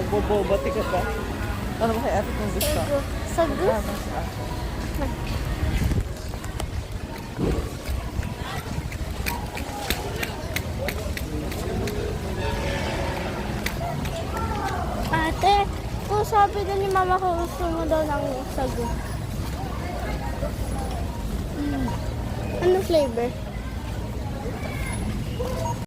Nagbobobati ka ba? Ano ba kaya ate kung gusto? Sagu. Ano si ate? Ate, kung sabi doon ni mama ko gusto mo daw ng sagu. Ano flavor?